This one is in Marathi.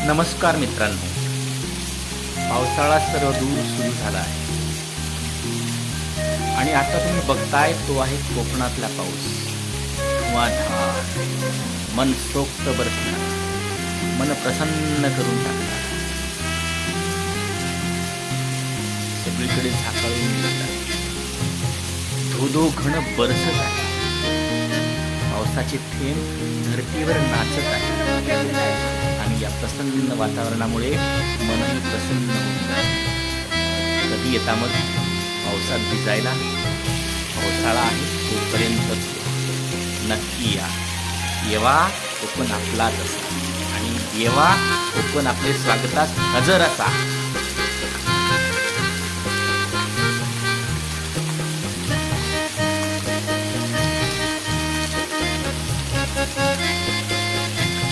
नमस्कार मित्रांनो, पावसाळा सर्व दूर सुरू झाला आहे आणि आता तुम्ही बघताय तो आहे कोकणातला पाऊस. धुवाधार, मनसोक्त बरसणारा, मन प्रसन्न करून टाकणारा. सगळीकडे झाकाळून येतात. धोधो घन बरसत आहे. पावसाचे थेंब धरतीवर नाचत आहे आणि या प्रसन्न वातावरणामुळे मनही प्रसन्न होऊन जाते. कधी येता मग पावसात भिजायला? पावसाळा आहे तोपर्यंत नक्की या. येवा कोकण आपलाच असा आणि येवा कोकण आपले स्वागतास हजर असा.